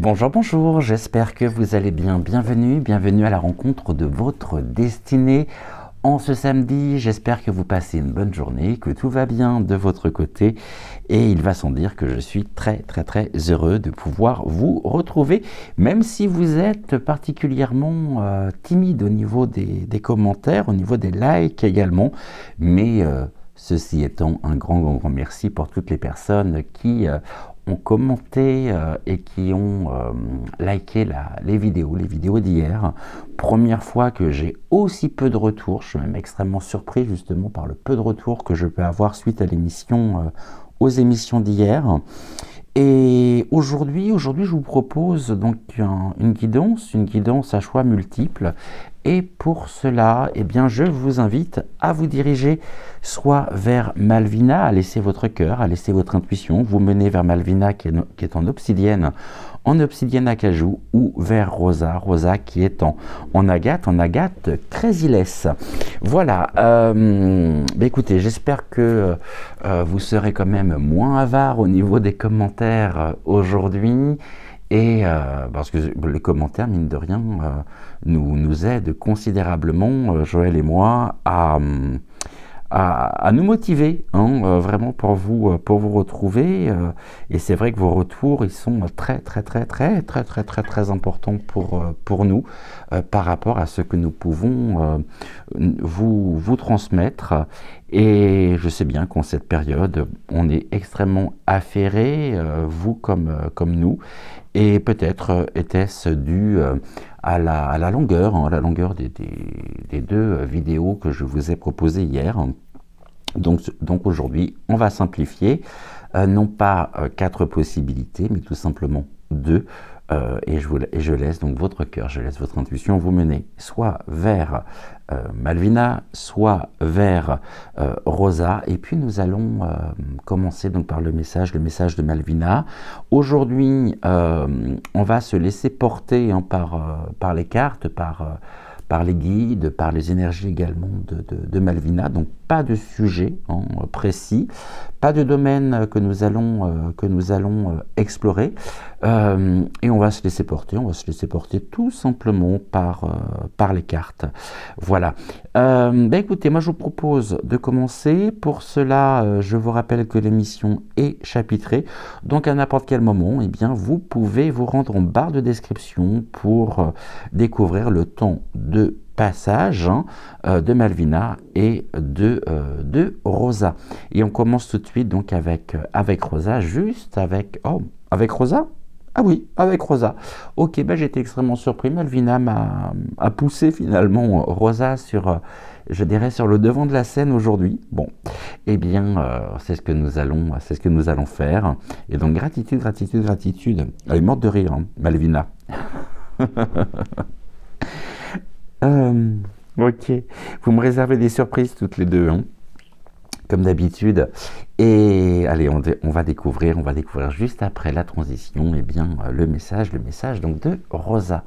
Bonjour, bonjour, j'espère que vous allez bien. Bienvenue à la rencontre de votre destinée en ce samedi. J'espère que vous passez une bonne journée, que tout va bien de votre côté. Et il va sans dire que je suis très heureux de pouvoir vous retrouver, même si vous êtes particulièrement timide au niveau des commentaires, au niveau des likes également. Mais ceci étant, un grand merci pour toutes les personnes qui ont commenté et qui ont liké les vidéos d'hier. Première fois que j'ai aussi peu de retours. Je suis même extrêmement surpris justement par le peu de retours que je peux avoir suite à l'émission, aux émissions d'hier. Et aujourd'hui, je vous propose donc une guidance à choix multiples. Et pour cela, eh bien, je vous invite à vous diriger soit vers Malvina, à laisser votre cœur, à laisser votre intuition, vous mener vers Malvina qui est en obsidienne acajou, ou vers Rosa qui est en agate crésylès. Voilà, écoutez, j'espère que vous serez quand même moins avare au niveau des commentaires aujourd'hui. Et parce que les commentaires, mine de rien, nous aident considérablement, Joël et moi, à nous motiver, vraiment pour vous retrouver. Et c'est vrai que vos retours, ils sont très importants pour nous par rapport à ce que nous pouvons vous transmettre. Et je sais bien qu'en cette période, on est extrêmement affairés, vous comme nous. Et peut-être était-ce dû à la longueur des deux vidéos que je vous ai proposées hier. Donc aujourd'hui, on va simplifier, non pas 4 possibilités, mais tout simplement 2. Et je laisse donc votre cœur, je laisse votre intuition vous mener soit vers Malvina, soit vers Rosa. Et puis nous allons commencer donc par le message de Malvina. Aujourd'hui, on va se laisser porter par les cartes, par les guides, par les énergies également de Malvina. Donc pas de sujet précis, pas de domaine que nous allons explorer. Et on va se laisser porter tout simplement par les cartes. Voilà. Écoutez, moi je vous propose de commencer. Pour cela, je vous rappelle que l'émission est chapitrée. Donc à n'importe quel moment, eh bien, vous pouvez vous rendre en barre de description pour découvrir le temps de passage de Malvina et de Rosa. Et on commence tout de suite donc avec Rosa, avec Rosa. Ah oui, avec Rosa. Ok, j'étais extrêmement surpris. Malvina a poussé finalement Rosa sur le devant de la scène aujourd'hui. Bon, eh bien, c'est ce que nous allons faire. Et donc gratitude. Elle est morte de rire, Malvina. Ok, vous me réservez des surprises toutes les deux, comme d'habitude. Et allez, on va découvrir juste après la transition, eh bien, le message donc de Rosa.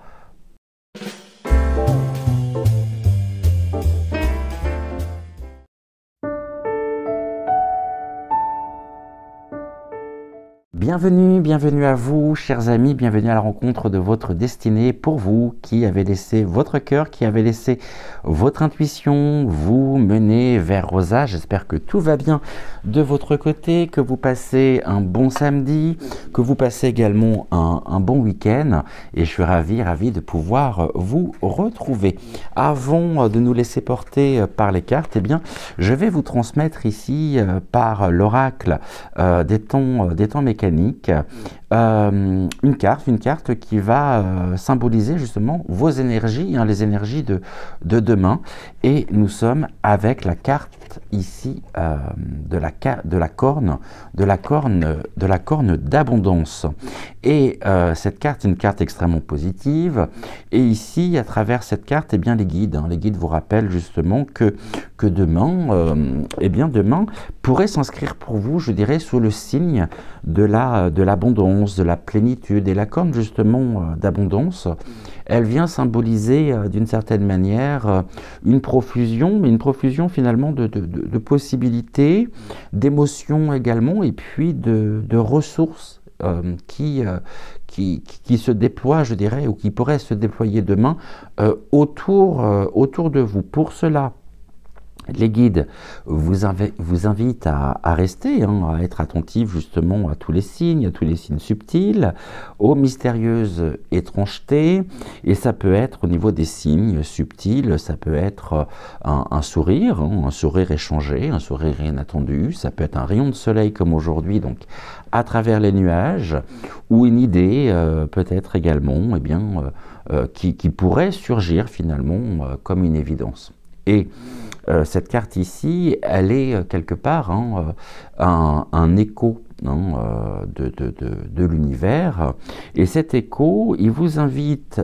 Bienvenue à vous, chers amis, bienvenue à la rencontre de votre destinée. Pour vous qui avez laissé votre cœur, qui avez laissé votre intuition vous mener vers Rosa. J'espère que tout va bien de votre côté, que vous passez un bon samedi, que vous passez également un bon week-end. Et je suis ravi de pouvoir vous retrouver. Avant de nous laisser porter par les cartes, eh bien, je vais vous transmettre ici par l'oracle des temps mécaniques. Une carte qui va symboliser justement vos énergies, les énergies de demain. Et nous sommes avec la carte ici de la corne d'abondance. Et cette carte est une carte extrêmement positive. Et ici, à travers cette carte, eh bien, les guides vous rappellent justement que demain, demain pourrait s'inscrire pour vous, je dirais, sous le signe de l'abondance, de la plénitude. Et la corne justement d'abondance, elle vient symboliser d'une certaine manière une profusion, mais une profusion finalement de possibilités, d'émotions également, et puis de ressources qui se déploie, je dirais, ou qui pourrait se déployer demain autour de vous. Pour cela, les guides vous invitent à rester, à être attentif justement à tous les signes subtils, aux mystérieuses étrangetés, et ça peut être au niveau des signes subtils, ça peut être un sourire échangé, un sourire inattendu, ça peut être un rayon de soleil comme aujourd'hui, donc à travers les nuages, ou une idée peut-être également qui pourrait surgir finalement comme une évidence. Et cette carte ici, elle est quelque part un écho de l'univers. Et cet écho, il vous invite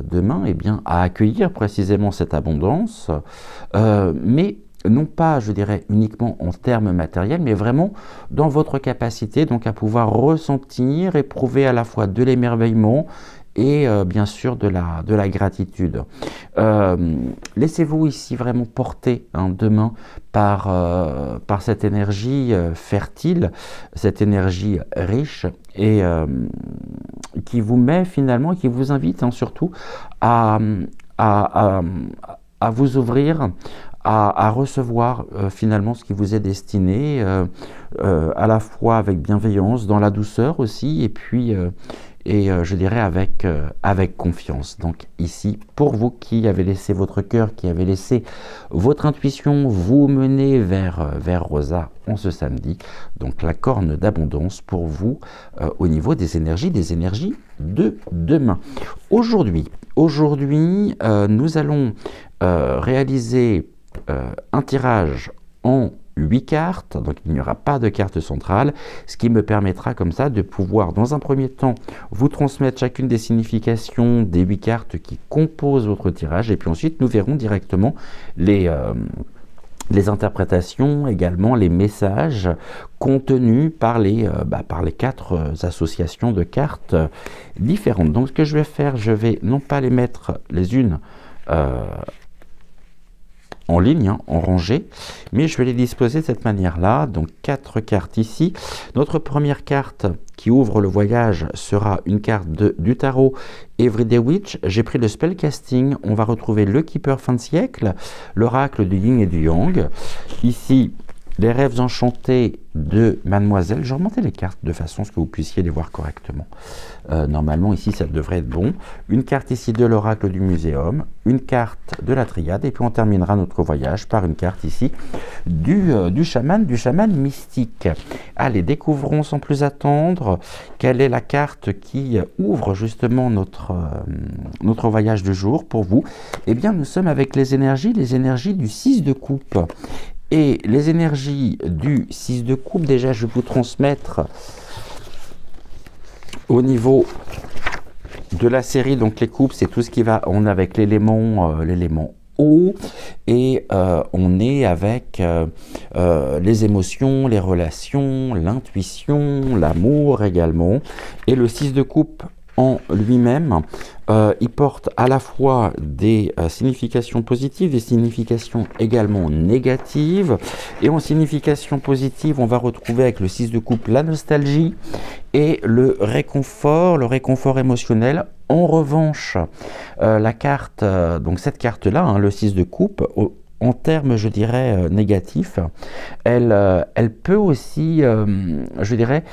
demain à accueillir précisément cette abondance, mais non pas, je dirais, uniquement en termes matériels, mais vraiment dans votre capacité donc à pouvoir ressentir, éprouver à la fois de l'émerveillement et bien sûr de la gratitude. Laissez-vous ici vraiment porter demain par cette énergie fertile, cette énergie riche et qui vous met finalement, qui vous invite surtout à vous ouvrir, à recevoir finalement ce qui vous est destiné, à la fois avec bienveillance, dans la douceur aussi, et puis je dirais avec confiance. Donc ici, pour vous qui avez laissé votre cœur, qui avez laissé votre intuition vous mener vers Rosa en ce samedi, donc la corne d'abondance pour vous au niveau des énergies de demain. Aujourd'hui, nous allons réaliser un tirage en 8 cartes, donc il n'y aura pas de carte centrale, ce qui me permettra comme ça de pouvoir dans un premier temps vous transmettre chacune des significations des 8 cartes qui composent votre tirage, et puis ensuite nous verrons directement les interprétations, également les messages contenus par les 4 associations de cartes différentes. Donc ce que je vais faire, je vais non pas les mettre les unes en ligne, en rangée, mais je vais les disposer de cette manière-là. Donc 4 cartes ici. Notre première carte qui ouvre le voyage sera une carte du tarot Everyday Witch. J'ai pris le spellcasting. On va retrouver le Keeper fin de siècle, l'oracle du yin et du yang. Ici, les rêves enchantés de Mademoiselle. Je vais remonter les cartes de façon à ce que vous puissiez les voir correctement. Normalement, ici, ça devrait être bon. Une carte ici de l'oracle du muséum, une carte de la triade, et puis on terminera notre voyage par une carte ici du chaman mystique. Allez, découvrons sans plus attendre quelle est la carte qui ouvre justement notre voyage du jour pour vous. Eh bien, nous sommes avec les énergies du 6 de coupe. Et les énergies du 6 de coupe, déjà je vais vous transmettre au niveau de la série, donc les coupes, c'est tout ce qui va, on est avec l'élément eau, et on est avec les émotions, les relations, l'intuition, l'amour également, et le 6 de coupe en lui-même, il porte à la fois des significations positives, des significations également négatives. Et en signification positive, on va retrouver avec le 6 de coupe la nostalgie et le réconfort émotionnel. En revanche, la carte, donc cette carte-là, le 6 de coupe, en termes, je dirais, négatifs, elle peut aussi, je dirais,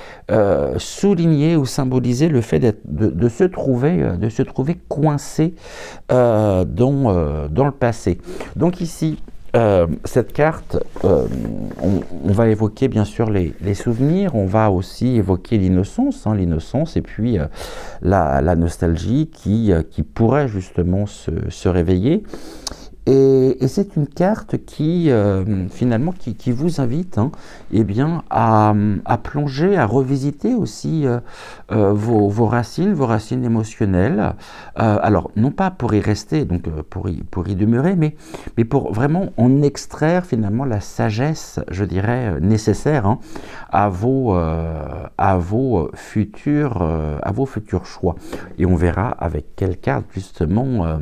souligner ou symboliser le fait de se trouver coincé dans le passé. Donc ici, cette carte, on va évoquer bien sûr les souvenirs, on va aussi évoquer l'innocence, et puis la nostalgie qui pourrait justement se réveiller. Et c'est une carte qui, finalement, qui vous invite à plonger, à revisiter aussi vos racines émotionnelles. Alors, non pas pour y rester, donc pour y demeurer, mais pour vraiment en extraire finalement la sagesse, je dirais, nécessaire à vos futurs choix. Et on verra avec quelle carte, justement,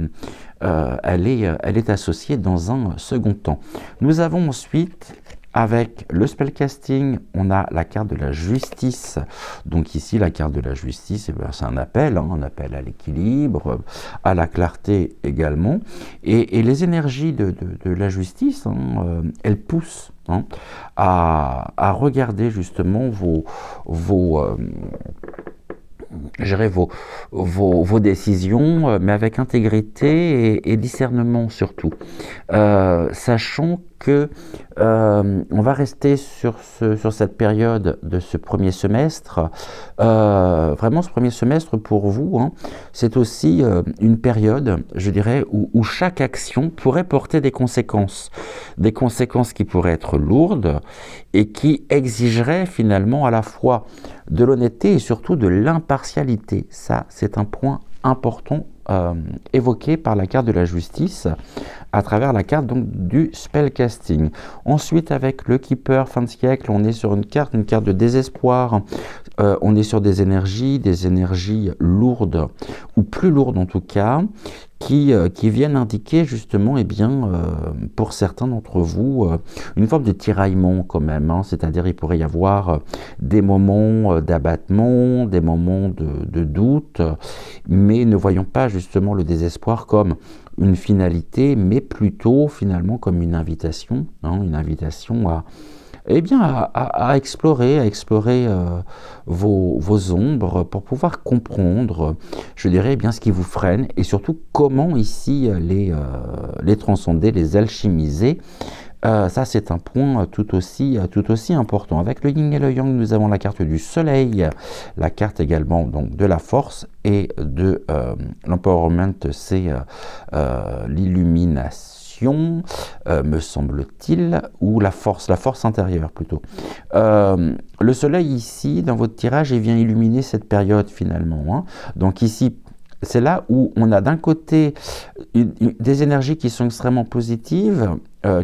elle est associée dans un second temps. Nous avons ensuite Avec le spellcasting, on a la carte de la justice. Donc ici, la carte de la justice, eh c'est un appel à l'équilibre, à la clarté également. Et les énergies de la justice, elles poussent à regarder justement vos décisions, mais avec intégrité et discernement surtout. Sachant que on va rester sur cette période de ce premier semestre. Vraiment, ce premier semestre pour vous, c'est aussi une période, je dirais, où chaque action pourrait porter des conséquences qui pourraient être lourdes et qui exigeraient finalement à la fois de l'honnêteté et surtout de l'impartialité. Ça, c'est un point important évoqué par la carte de la justice à travers la carte donc du spellcasting. Ensuite, avec le Keeper fin de siècle, on est sur une carte de désespoir. On est sur des énergies lourdes, ou plus lourdes en tout cas, qui viennent indiquer justement, pour certains d'entre vous, une forme de tiraillement quand même. C'est-à-dire, il pourrait y avoir des moments d'abattement, des moments de doute, mais ne voyons pas justement le désespoir comme une finalité, mais plutôt finalement comme une invitation à explorer vos ombres pour pouvoir comprendre, je dirais, ce qui vous freine et surtout comment ici les transcender, les alchimiser. Ça, c'est un point tout aussi important. Avec le yin et le yang, nous avons la carte du soleil, la carte également donc de la force et de l'empowerment, c'est l'illumination, me semble-t-il, ou la force intérieure plutôt. Le soleil ici, dans votre tirage, il vient illuminer cette période finalement. Donc ici, c'est là où on a d'un côté des énergies qui sont extrêmement positives,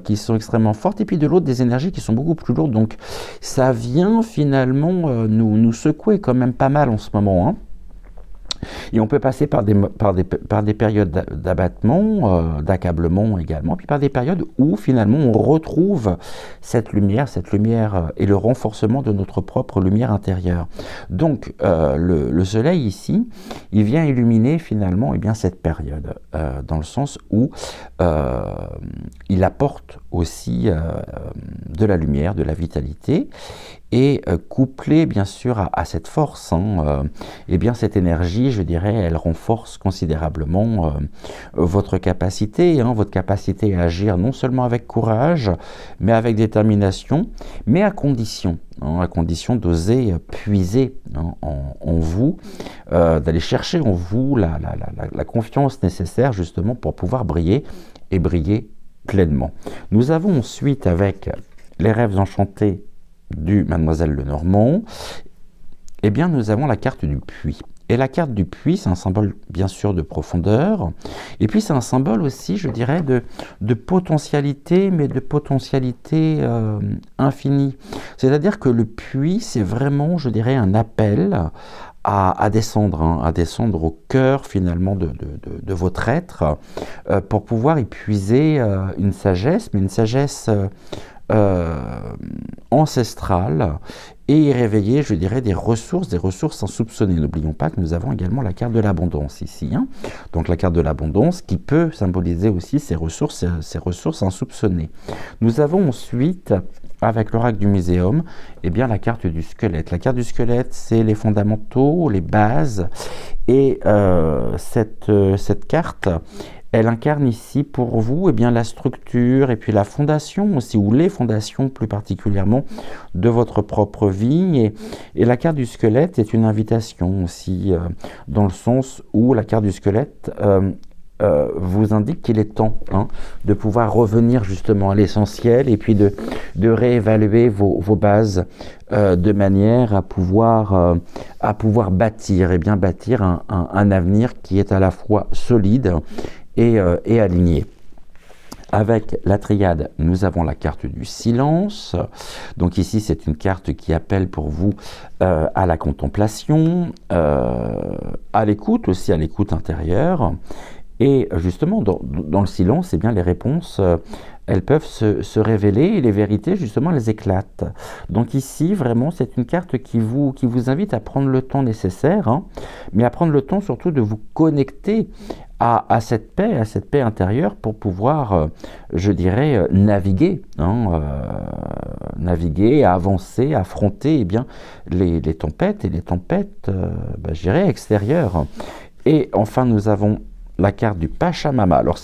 qui sont extrêmement fortes, et puis de l'autre des énergies qui sont beaucoup plus lourdes. Donc ça vient finalement nous secouer quand même pas mal en ce moment. Et on peut passer par des périodes d'abattement, d'accablement également, puis par des périodes où finalement on retrouve cette lumière et le renforcement de notre propre lumière intérieure. Donc le soleil ici, il vient illuminer finalement cette période, dans le sens où il apporte aussi de la lumière, de la vitalité, et couplé bien sûr à cette force, cette énergie, je dirais, elle renforce considérablement votre capacité à agir non seulement avec courage, mais avec détermination, mais à condition d'oser puiser en vous, d'aller chercher en vous la confiance nécessaire justement pour pouvoir briller et briller pleinement. Nous avons ensuite, avec les rêves enchantés du Mademoiselle Lenormand, nous avons la carte du puits. Et la carte du puits, c'est un symbole bien sûr de profondeur, et puis c'est un symbole aussi, je dirais, de potentialité, mais de potentialité infinie. C'est-à-dire que le puits, c'est vraiment, je dirais, un appel à descendre au cœur finalement de votre être, pour pouvoir y puiser une sagesse, mais une sagesse ancestrale, et réveiller, je dirais, des ressources insoupçonnées. N'oublions pas que nous avons également la carte de l'abondance ici. Donc la carte de l'abondance qui peut symboliser aussi ces ressources insoupçonnées. Nous avons ensuite, avec l'oracle du muséum, la carte du squelette. La carte du squelette, c'est les fondamentaux, les bases, et cette carte, elle incarne ici pour vous la structure et puis la fondation aussi, ou les fondations plus particulièrement de votre propre vie. Et la carte du squelette est une invitation aussi, dans le sens où la carte du squelette vous indique qu'il est temps de pouvoir revenir justement à l'essentiel, et puis de réévaluer vos bases, de manière à pouvoir bâtir un avenir qui est à la fois solide et aligné. Avec la triade, nous avons la carte du silence. Donc ici, c'est une carte qui appelle pour vous à la contemplation, à l'écoute aussi, à l'écoute intérieure. Et justement, dans le silence, eh bien, les réponses, elles peuvent se révéler et les vérités, justement, elles éclatent. Donc ici, vraiment, c'est une carte qui vous invite à prendre le temps nécessaire, hein, mais à prendre le temps surtout de vous connecter à cette paix intérieure pour pouvoir, je dirais, naviguer, hein, naviguer, avancer, affronter eh bien, les tempêtes et les tempêtes, je dirais, extérieures. Et enfin, nous avons la carte du Pachamama. Alors,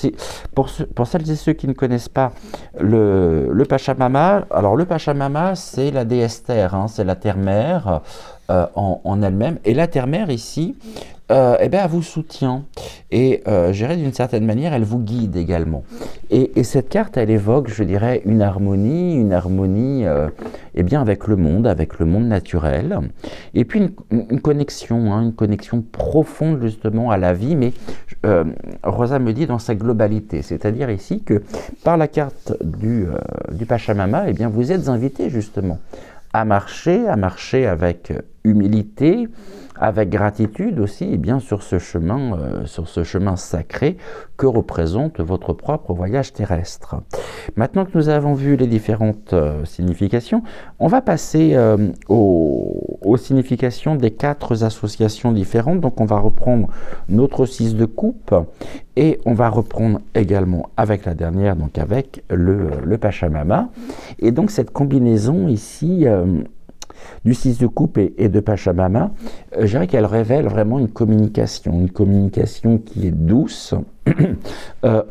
pour celles et ceux qui ne connaissent pas le Pachamama, alors le Pachamama, c'est la déesse terre, hein, c'est la terre-mère en elle-même. Et la terre-mère ici, eh bien, elle vous soutient. Et je dirais d'une certaine manière, elle vous guide également. Et cette carte, elle évoque, je dirais, une harmonie eh bien, avec le monde naturel. Et puis une connexion, hein, une connexion profonde justement à la vie, mais Rosa me dit dans sa globalité. C'est-à-dire ici que par la carte du Pachamama, eh bien, vous êtes invité justement à marcher avec humilité, avec gratitude aussi, et bien sur ce chemin sacré que représente votre propre voyage terrestre. Maintenant que nous avons vu les différentes significations, on va passer aux significations des 4 associations différentes. Donc on va reprendre notre 6 de coupe et on va reprendre également avec la dernière, donc avec le Pachamama. Et donc cette combinaison ici du 6 de coupe et de Pachamama, je dirais qu'elle révèle vraiment une communication qui est douce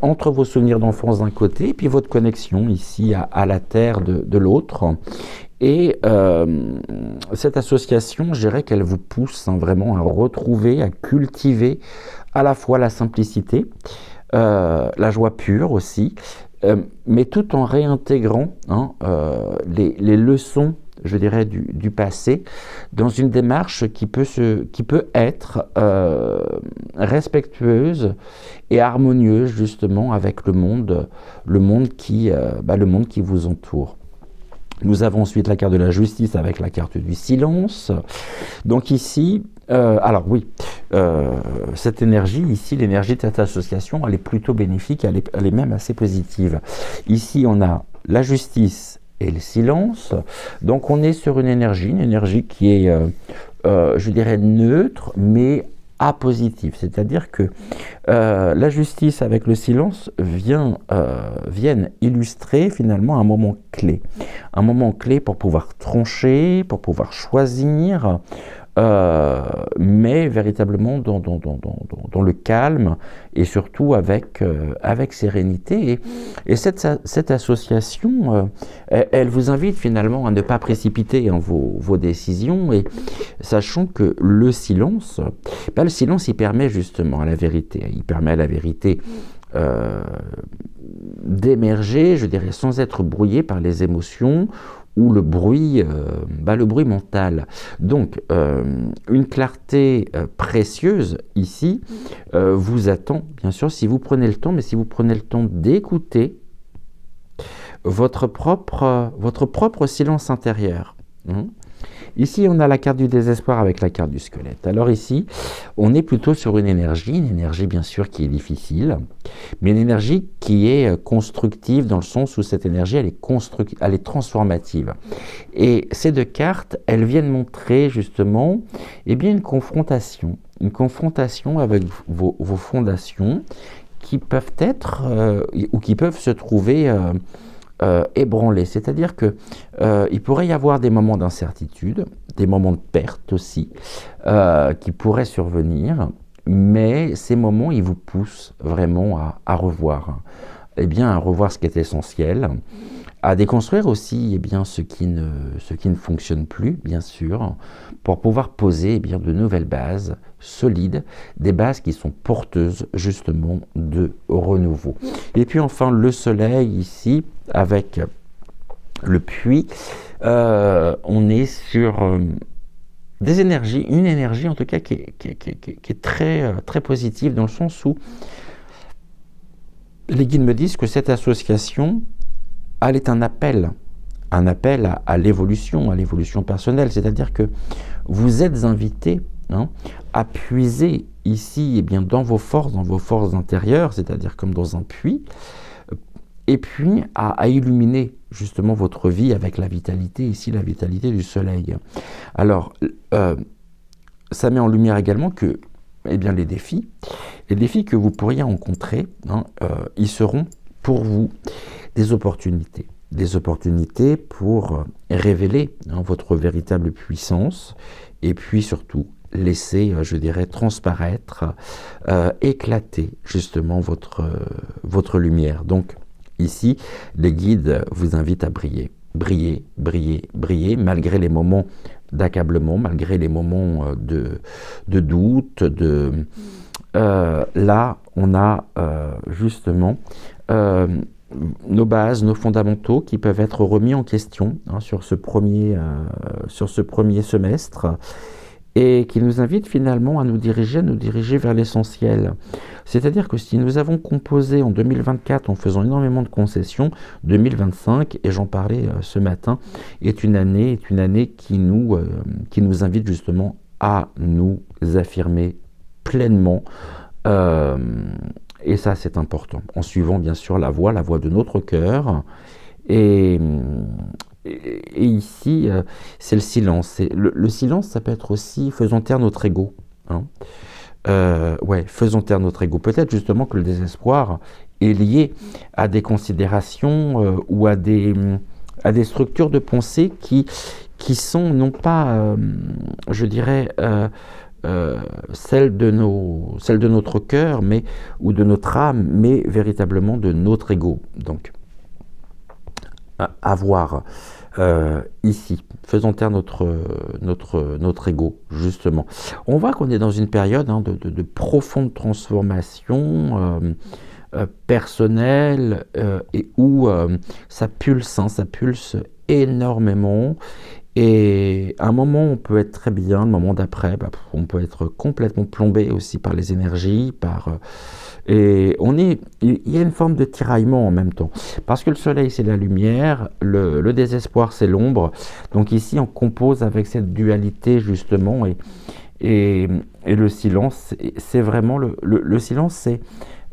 entre vos souvenirs d'enfance d'un côté et puis votre connexion ici à la terre de l'autre. Et cette association, je dirais qu'elle vous pousse vraiment à retrouver, à cultiver à la fois la simplicité, la joie pure aussi, mais tout en réintégrant hein, les leçons, je dirais, du passé, dans une démarche qui peut être respectueuse et harmonieuse justement avec le monde qui vous entoure. Nous avons ensuite la carte de la justice avec la carte du silence. Donc ici, alors oui, cette énergie ici, l'énergie de cette association, elle est plutôt bénéfique, elle est même assez positive. Ici, on a la justice et le silence. Donc on est sur une énergie qui est, je dirais, neutre, mais apositive. C'est-à-dire que la justice avec le silence viennent illustrer finalement un moment clé. Un moment clé pour pouvoir trancher, pour pouvoir choisir, mais véritablement dans le calme et surtout avec sérénité. Et cette association, elle vous invite finalement à ne pas précipiter hein, vos décisions, et sachant que le silence, il permet justement à la vérité. Il permet à la vérité d'émerger, je dirais, sans être brouillé par les émotions ou le bruit mental. Donc, une clarté précieuse ici vous attend, bien sûr, si vous prenez le temps, mais si vous prenez le temps d'écouter votre propre silence intérieur. Ici, on a la carte du désespoir avec la carte du squelette. Alors ici, on est plutôt sur une énergie bien sûr qui est difficile, mais une énergie qui est constructive dans le sens où cette énergie, elle est transformative. Et ces 2 cartes, elles viennent montrer justement eh bien, une confrontation avec vos fondations qui peuvent être ou qui peuvent se trouver ébranlé. C'est-à-dire que il pourrait y avoir des moments d'incertitude, des moments de perte aussi, qui pourraient survenir, mais ces moments, ils vous poussent vraiment à revoir, eh bien, à revoir ce qui est essentiel, à déconstruire aussi eh bien, ce qui ne fonctionne plus, bien sûr, pour pouvoir poser eh bien, de nouvelles bases solides, des bases qui sont porteuses justement de renouveau. Et puis enfin, le soleil ici, avec le puits, on est sur des énergies, une énergie en tout cas qui est très, très positive, dans le sens où les guides me disent que cette association, elle est un appel à l'évolution personnelle, c'est-à-dire que vous êtes invité à puiser ici, eh bien, dans vos forces intérieures, c'est-à-dire comme dans un puits, et puis à illuminer justement votre vie avec la vitalité, ici la vitalité du soleil. Alors, ça met en lumière également que eh bien, les défis que vous pourriez rencontrer, hein, ils seront pour vous des opportunités pour révéler, hein, votre véritable puissance, et puis surtout laisser, je dirais, transparaître, éclater justement votre lumière. Donc ici, les guides vous invitent à briller. Briller, briller, briller, malgré les moments d'accablement, malgré les moments de doute, là, on a justement nos bases, nos fondamentaux qui peuvent être remis en question, hein, sur ce premier semestre, et qui nous invite finalement à nous diriger vers l'essentiel. C'est-à-dire que si nous avons composé en 2024 en faisant énormément de concessions, 2025, et j'en parlais ce matin, est une année qui nous invite justement à nous affirmer pleinement, et ça c'est important, en suivant bien sûr la voie de notre cœur. Et ici, c'est le silence. Le silence, ça peut être aussi faisons taire notre ego. Hein. Ouais, faisons taire notre ego. Peut-être justement que le désespoir est lié à des considérations ou à des structures de pensée qui sont non pas, je dirais, celles de notre cœur, ou de notre âme, mais véritablement de notre ego. Donc, à voir ici. Faisons taire notre ego, justement. On voit qu'on est dans une période, hein, de profonde transformation personnelle, et où ça pulse énormément. Et à un moment, on peut être très bien, le moment d'après, on peut être complètement plombé aussi par les énergies, et il y a une forme de tiraillement en même temps. Parce que le soleil, c'est la lumière, le désespoir, c'est l'ombre. Donc ici, on compose avec cette dualité, justement, et le silence, c'est vraiment, le silence,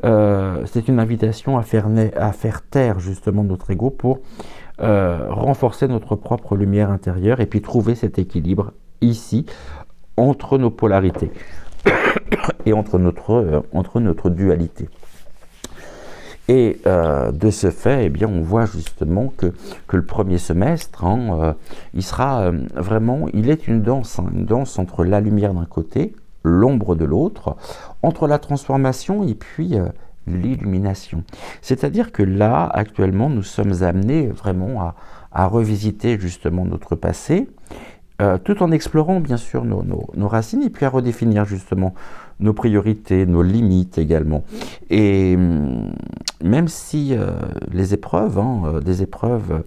c'est une invitation à faire taire, justement, notre ego pour renforcer notre propre lumière intérieure, et puis trouver cet équilibre ici entre nos polarités et entre notre dualité. Et de ce fait, eh bien, on voit justement que le premier semestre, hein, il sera vraiment, il est une danse entre la lumière d'un côté, l'ombre de l'autre, entre la transformation et puis l'illumination. C'est-à-dire que là, actuellement, nous sommes amenés vraiment à revisiter justement notre passé, tout en explorant bien sûr nos racines, et puis à redéfinir justement nos priorités, nos limites également. Et même si des épreuves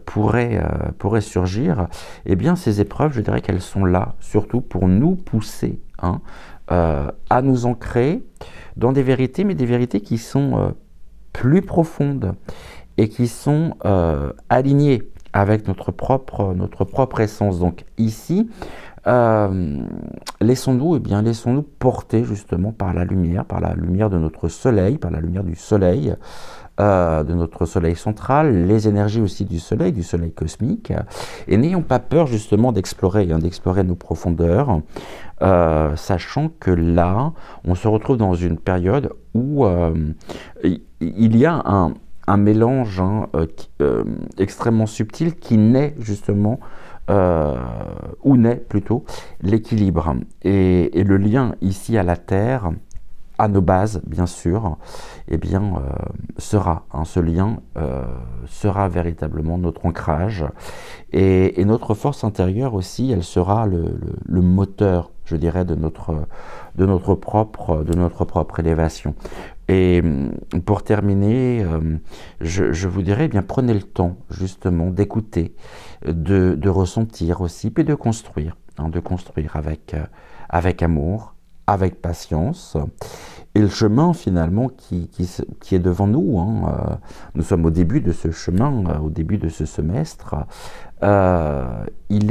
pourraient surgir, eh bien ces épreuves, je dirais qu'elles sont là surtout pour nous pousser, hein, à nous ancrer dans des vérités, mais des vérités qui sont plus profondes et qui sont alignées avec notre propre essence. Donc ici, laissons-nous porter justement par la lumière de notre soleil, par la lumière du soleil, de notre soleil central, les énergies aussi du soleil cosmique, et n'ayons pas peur justement d'explorer nos profondeurs, sachant que là, on se retrouve dans une période où il y a un mélange, hein, extrêmement subtil qui naît justement, ou naît plutôt, l'équilibre. Et le lien ici à la Terre, à nos bases, bien sûr, eh bien, ce lien sera véritablement notre ancrage. Et notre force intérieure aussi, elle sera le moteur, je dirais, de notre propre élévation. Et pour terminer, je vous dirais, eh bien, prenez le temps justement d'écouter, de ressentir aussi, puis de construire, hein, avec amour, avec patience. Et le chemin finalement qui est devant nous, hein, nous sommes au début de ce chemin, au début de ce semestre, il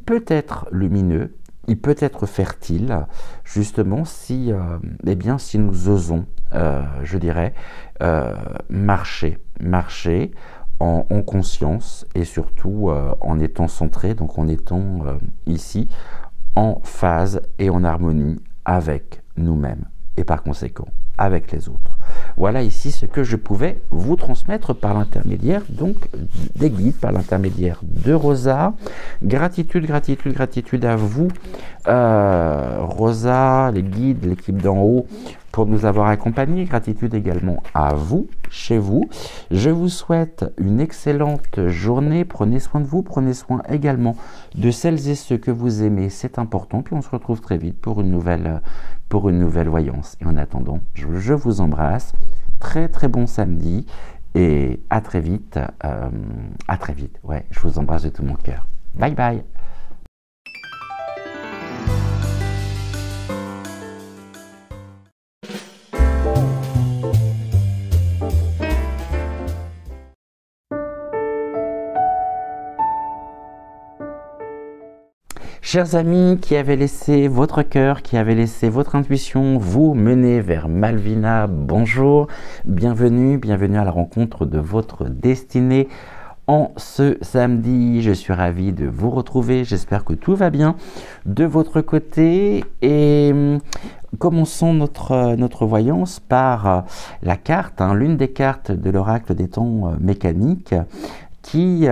peut être lumineux, il peut être fertile, justement, si, eh bien, si nous osons, je dirais, marcher en conscience et surtout en étant centré, donc en étant ici en phase et en harmonie avec nous-mêmes et par conséquent avec les autres. Voilà ici ce que je pouvais vous transmettre par l'intermédiaire donc des guides, par l'intermédiaire de Rosa. Gratitude, gratitude, gratitude à vous, Rosa, les guides, l'équipe d'en haut, pour nous avoir accompagnés. Gratitude également à vous, chez vous. Je vous souhaite une excellente journée. Prenez soin de vous, prenez soin également de celles et ceux que vous aimez. C'est important. Puis on se retrouve très vite pour une nouvelle voyance. Et en attendant, je vous embrasse. Très très bon samedi et à très vite. Ouais, je vous embrasse de tout mon cœur. Bye bye. Chers amis qui avez laissé votre cœur, qui avez laissé votre intuition vous mener vers Malvina, bonjour, bienvenue à la rencontre de votre destinée. En ce samedi, je suis ravi de vous retrouver, j'espère que tout va bien de votre côté et commençons notre voyance par la carte, l'une des cartes de l'oracle des temps mécaniques, qui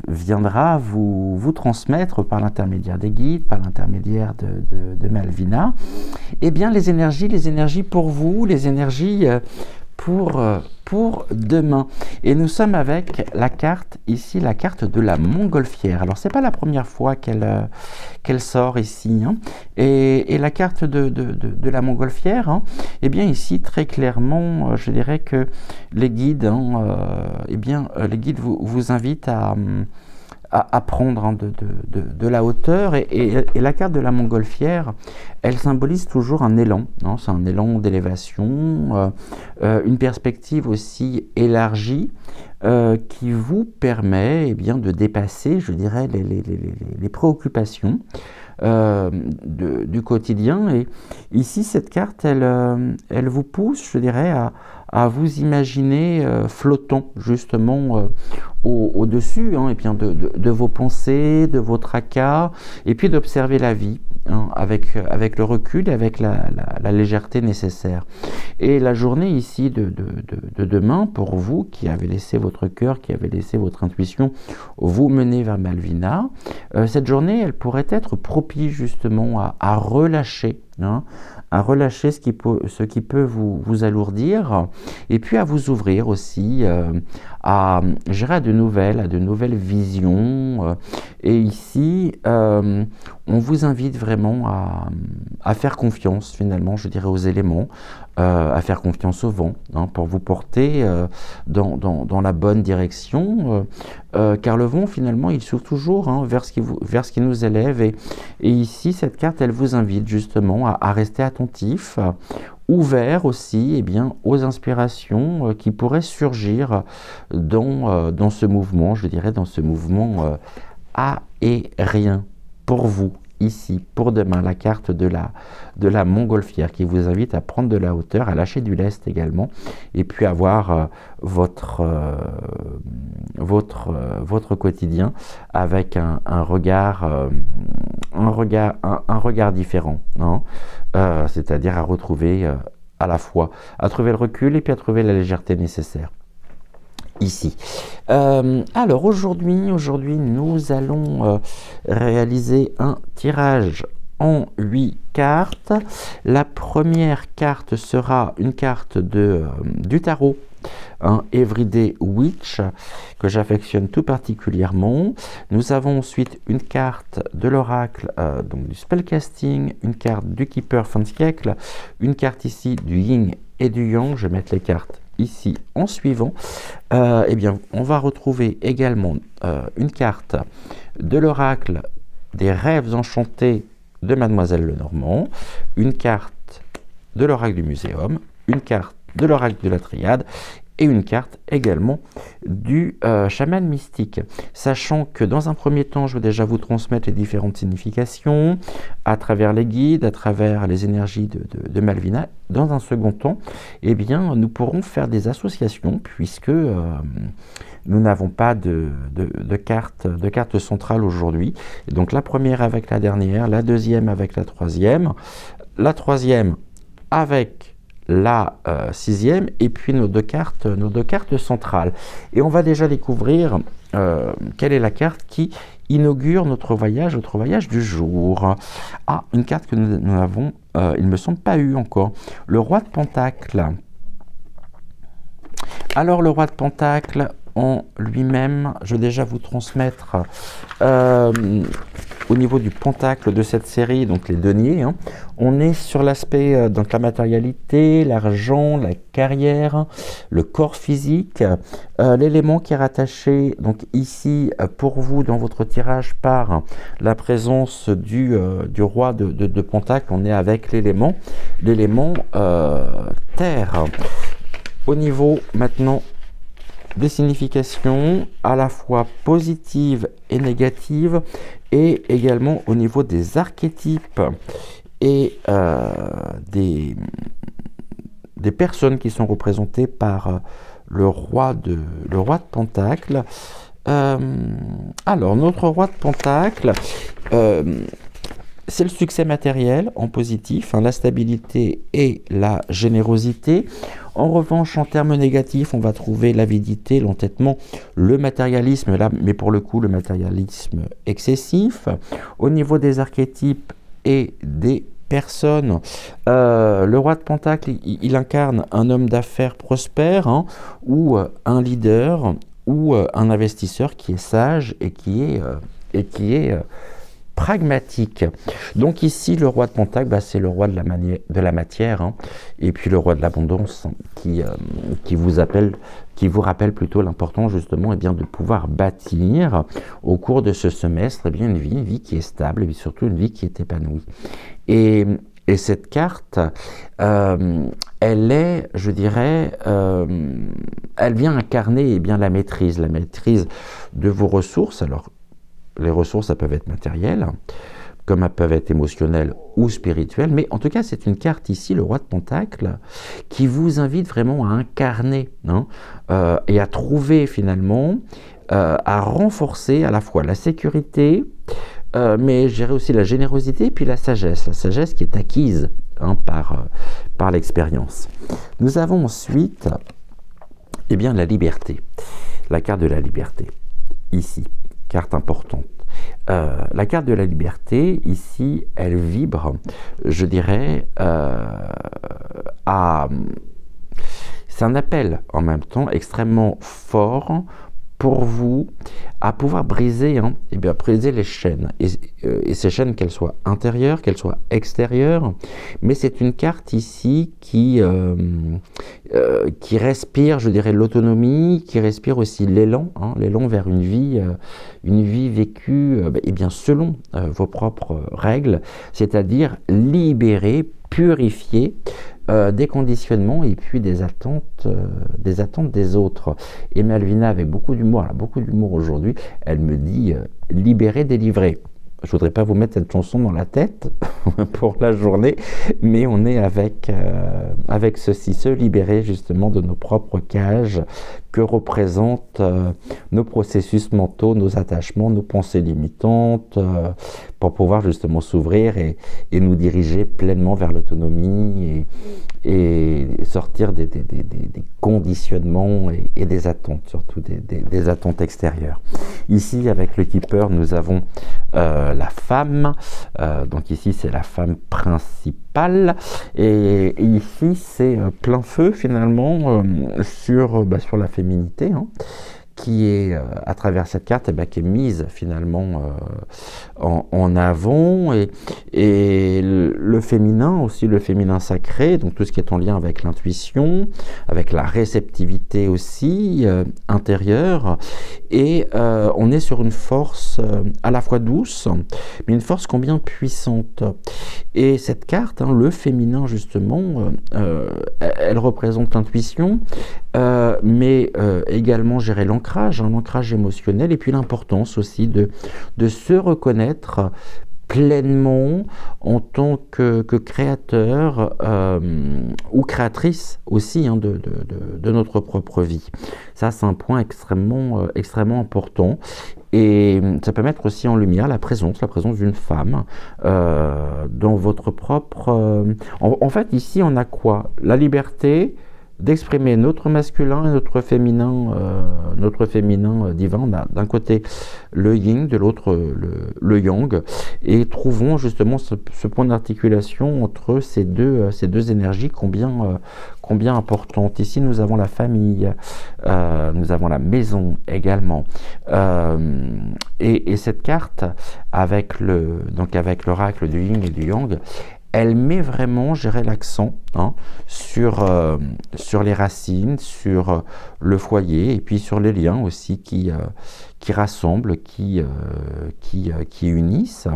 viendra vous transmettre par l'intermédiaire des guides, par l'intermédiaire de Malvina, eh bien les énergies pour vous, les énergies pour demain. Et nous sommes avec la carte ici, la carte de la montgolfière. Alors c'est pas la première fois qu'elle sort ici, et la carte de la montgolfière, eh bien ici très clairement, je dirais que les guides, les guides vous invitent à prendre de la hauteur, et la carte de la montgolfière, elle symbolise toujours un élan, c'est un élan d'élévation, une perspective aussi élargie qui vous permet de dépasser, je dirais, les préoccupations du quotidien. Et ici, cette carte, elle vous pousse, je dirais, à vous imaginer flottant justement au-dessus de vos pensées, de vos tracas, et puis d'observer la vie avec le recul et avec la légèreté nécessaire. Et la journée ici de demain, pour vous qui avez laissé votre cœur, qui avez laissé votre intuition vous mener vers Malvina, cette journée, elle pourrait être propice justement à relâcher, à relâcher ce qui peut vous alourdir, et puis à vous ouvrir aussi à de nouvelles visions. Et ici, on vous invite vraiment à faire confiance finalement, je dirais, aux éléments, à faire confiance au vent, pour vous porter dans la bonne direction, car le vent finalement il s'ouvre toujours vers ce qui nous élève, et ici cette carte elle vous invite justement à rester attentif, ouvert aussi aux inspirations qui pourraient surgir dans ce mouvement, je dirais dans ce mouvement aérien pour vous. Ici, pour demain, la carte de la montgolfière qui vous invite à prendre de la hauteur, à lâcher du lest également, et puis avoir votre quotidien avec un regard différent, c'est-à-dire à retrouver à la fois, à trouver le recul et puis à trouver la légèreté nécessaire. Ici. Alors aujourd'hui, nous allons réaliser un tirage en 8 cartes. La première carte sera une carte du tarot, un Everyday Witch, que j'affectionne tout particulièrement. Nous avons ensuite une carte de l'oracle, donc du spellcasting, une carte du Keeper von siècle, une carte ici du Yin et du Yang. Je vais mettre les cartes ici en suivant. On va retrouver également une carte de l'oracle des rêves enchantés de Mademoiselle Lenormand, une carte de l'oracle du muséum, une carte de l'oracle de la triade et une carte également du chaman mystique. Sachant que dans un premier temps, je vais déjà vous transmettre les différentes significations à travers les guides, à travers les énergies de Malvina. Dans un second temps, eh bien, nous pourrons faire des associations puisque nous n'avons pas de carte centrale aujourd'hui. Donc la première avec la dernière, la deuxième avec la troisième avec la sixième, et puis nos deux cartes centrales. Et on va déjà découvrir quelle est la carte qui inaugure notre voyage du jour. Ah, une carte que nous n'avons, il ne me semble pas eu encore. Le roi de Pentacle. Alors le roi de Pentacle en lui-même, je vais déjà vous transmettre au niveau du pentacle de cette série, donc les deniers, hein, on est sur l'aspect donc la matérialité, l'argent, la carrière, le corps physique, l'élément qui est rattaché donc ici pour vous dans votre tirage par la présence du roi de Pentacle. On est avec l'élément terre. Au niveau maintenant des significations à la fois positives et négatives, et également au niveau des archétypes et des personnes qui sont représentées par le roi de Pentacle. Alors notre roi de Pentacle, c'est le succès matériel en positif, hein, la stabilité et la générosité. En revanche, en termes négatifs, on va trouver l'avidité, l'entêtement, le matérialisme, là, mais pour le coup, le matérialisme excessif. Au niveau des archétypes et des personnes, le roi de Pentacle, il incarne un homme d'affaires prospère, hein, ou un leader, ou un investisseur qui est sage et qui est pragmatique. Donc ici, le roi de Pentacle, bah, c'est le roi de la matière, hein, et puis le roi de l'abondance, hein, qui vous rappelle plutôt l'importance justement, bien, de pouvoir bâtir au cours de ce semestre, bien, une vie qui est stable, et surtout une vie qui est épanouie. Et cette carte, elle est, je dirais, elle vient incarner bien la maîtrise de vos ressources. Alors, les ressources, ça peuvent être matérielles, comme elles peuvent être émotionnelles ou spirituelles, mais en tout cas, c'est une carte ici, le roi de Pentacle, qui vous invite vraiment à incarner, hein, et à trouver finalement, à renforcer à la fois la sécurité, mais gérer aussi la générosité et puis la sagesse qui est acquise, hein, par l'expérience. Nous avons ensuite bien, la liberté, la carte de la liberté, ici. Carte importante. La carte de la liberté, ici, elle vibre, je dirais, c'est un appel en même temps extrêmement fort pour vous à pouvoir briser, hein, briser les chaînes. Et ces chaînes, qu'elles soient intérieures, qu'elles soient extérieures. Mais c'est une carte ici qui respire, je dirais, l'autonomie, qui respire aussi l'élan, hein, l'élan vers une vie vécue bien, selon vos propres règles, c'est-à-dire libérée, purifiée des conditionnements et puis des attentes des autres. Et Malvina, avec beaucoup d'humour, aujourd'hui, elle me dit libérer, délivrer. Je voudrais pas vous mettre cette chanson dans la tête pour la journée, mais on est avec ceci, se libérer justement de nos propres cages que représentent nos processus mentaux, nos attachements, nos pensées limitantes, pour pouvoir justement s'ouvrir et nous diriger pleinement vers l'autonomie et sortir des conditionnements et des attentes, surtout des attentes extérieures. Ici, avec le Keeper, nous avons la femme, donc ici c'est la femme principale, et ici c'est plein feu finalement sur la féminité, hein, qui est, à travers cette carte, eh bien, qui est mise finalement en avant, et le féminin aussi, le féminin sacré, donc tout ce qui est en lien avec l'intuition, avec la réceptivité aussi intérieure, et on est sur une force à la fois douce, mais une force combien puissante. Et cette carte, hein, le féminin justement, elle représente l'intuition, mais également gérer l'ancrage, hein, l'ancrage émotionnel, et puis l'importance aussi de se reconnaître pleinement en tant que créateur ou créatrice aussi, hein, de notre propre vie. Ça, c'est un point extrêmement important. Et ça peut mettre aussi en lumière la présence d'une femme dans votre propre... En fait, ici, on a quoi? La liberté d'exprimer notre masculin et notre féminin divin. On a d'un côté le yin, de l'autre le yang, et trouvons justement ce point d'articulation entre ces deux énergies combien importantes. Ici, nous avons la famille, nous avons la maison également, et cette carte avec l'oracle du yin et du yang, elle met vraiment, je dirais, l'accent, hein, sur les racines, sur le foyer, et puis sur les liens aussi qui rassemblent, qui unissent.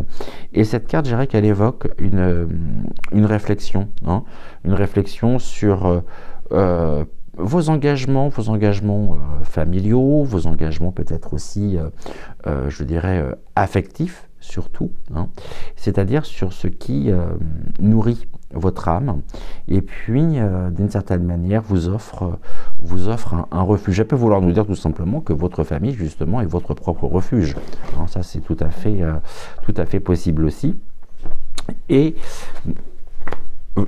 Et cette carte, je dirais qu'elle évoque une réflexion, hein, une réflexion sur vos engagements familiaux, vos engagements peut-être aussi, je dirais, affectifs, surtout, hein, c'est-à-dire sur ce qui nourrit votre âme, et puis d'une certaine manière vous offre un refuge. Elle peut vouloir nous dire tout simplement que votre famille justement est votre propre refuge. Alors, ça, c'est tout à fait possible aussi. Et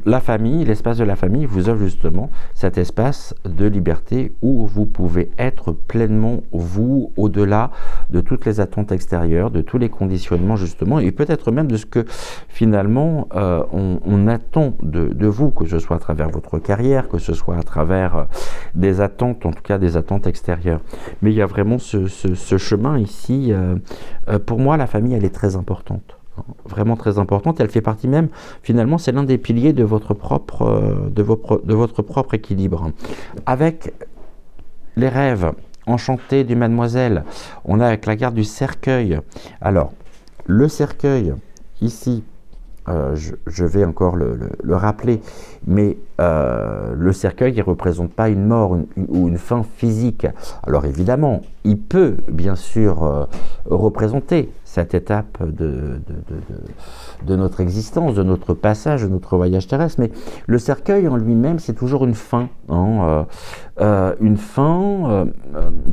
la famille, l'espace de la famille vous offre justement cet espace de liberté où vous pouvez être pleinement vous, au-delà de toutes les attentes extérieures, de tous les conditionnements justement, et peut-être même de ce que finalement on attend de vous, que ce soit à travers votre carrière, que ce soit à travers des attentes, en tout cas des attentes extérieures. Mais il y a vraiment ce chemin ici. Pour moi, la famille, elle est très importante. Vraiment très importante, elle fait partie même, finalement, c'est l'un des piliers de votre propre équilibre. Avec les rêves enchantés du Mademoiselle, on a avec la carte du cercueil. Alors, le cercueil, ici, je vais encore le rappeler, mais le cercueil, il ne représente pas une mort ou une fin physique. Alors évidemment, il peut bien sûr représenter cette étape de notre existence, de notre passage, de notre voyage terrestre, mais le cercueil en lui-même, c'est toujours une fin, hein, une fin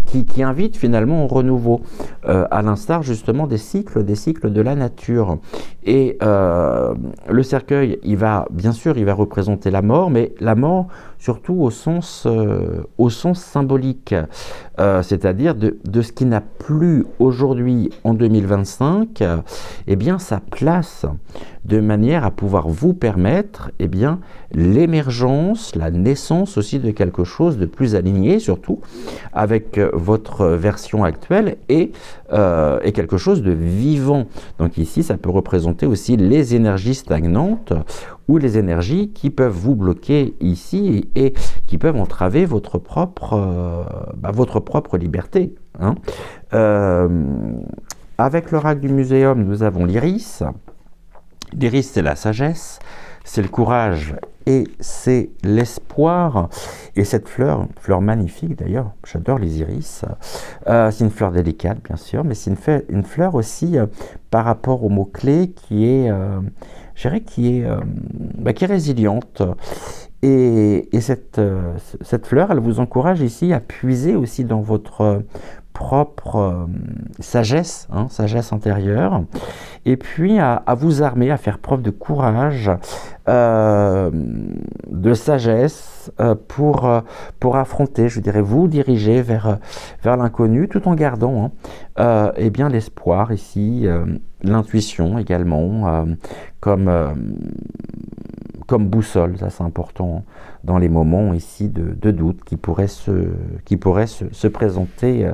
qui invite finalement au renouveau, à l'instar justement des cycles de la nature. Et le cercueil, il va représenter la mort, mais la mort surtout au sens symbolique, c'est-à-dire de ce qui n'a plus aujourd'hui en 2025, eh bien sa place, de manière à pouvoir vous permettre l'émergence, la naissance aussi de quelque chose de plus aligné, surtout avec votre version actuelle, et quelque chose de vivant. Donc ici, ça peut représenter aussi les énergies stagnantes ou les énergies qui peuvent vous bloquer ici et qui peuvent entraver votre propre liberté, hein. Avec l'oracle du muséum, nous avons l'iris. L'iris, c'est la sagesse, c'est le courage et c'est l'espoir. Et cette fleur magnifique d'ailleurs, j'adore les iris, c'est une fleur délicate bien sûr, mais c'est une fleur aussi par rapport au mot-clé qui est résiliente. Et cette fleur, elle vous encourage ici à puiser aussi dans votre propre sagesse, hein, sagesse intérieure, et puis à vous armer, à faire preuve de courage, de sagesse, pour affronter, je dirais, vous diriger vers l'inconnu, tout en gardant l'espoir ici, l'intuition également, comme comme boussole, ça c'est important, dans les moments ici de doute qui pourraient se présenter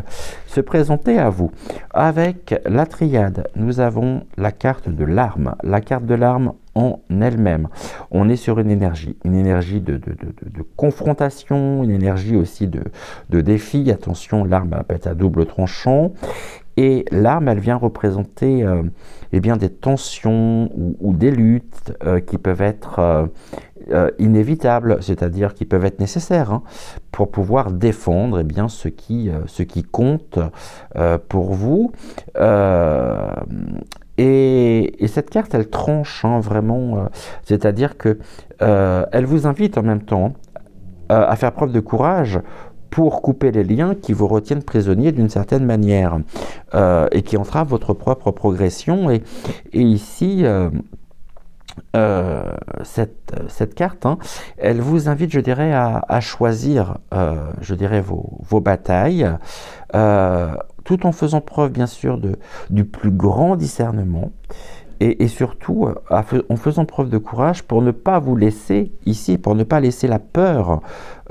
à vous. Avec la triade, nous avons la carte de l'arme. La carte de l'arme en elle-même. On est sur une énergie de confrontation, une énergie aussi de défi. Attention, l'arme peut être à double tranchant. Et l'arme, elle vient représenter eh bien, des tensions ou des luttes qui peuvent être inévitables, c'est-à-dire qui peuvent être nécessaires hein, pour pouvoir défendre eh bien, ce qui compte pour vous. Et cette carte, elle tranche hein, vraiment, c'est-à-dire que elle vous invite en même temps à faire preuve de courage pour couper les liens qui vous retiennent prisonnier d'une certaine manière et qui entravent votre propre progression. Et ici, cette carte, hein, elle vous invite, je dirais, à choisir, je dirais, vos batailles, tout en faisant preuve, bien sûr, du plus grand discernement. Et surtout, en faisant preuve de courage pour ne pas vous laisser ici, pour ne pas laisser la peur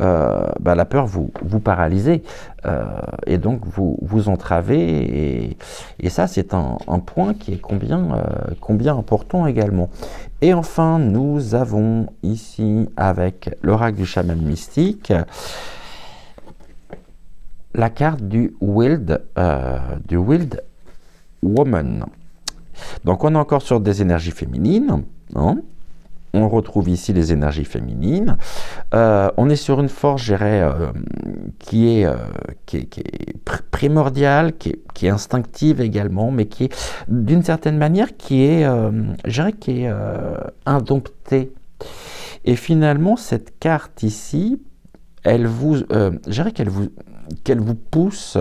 vous paralyser et donc vous entraver. Et ça, c'est un point qui est combien important également. Et enfin, nous avons ici, avec l'oracle du chaman mystique, la carte du Wild Woman. Donc on est encore sur des énergies féminines, hein. On retrouve ici les énergies féminines. On est sur une force, je dirais, qui est primordiale, qui est instinctive également, mais qui est d'une certaine manière je dirais, qui est indomptée. Et finalement, cette carte ici, je dirais qu'elle vous pousse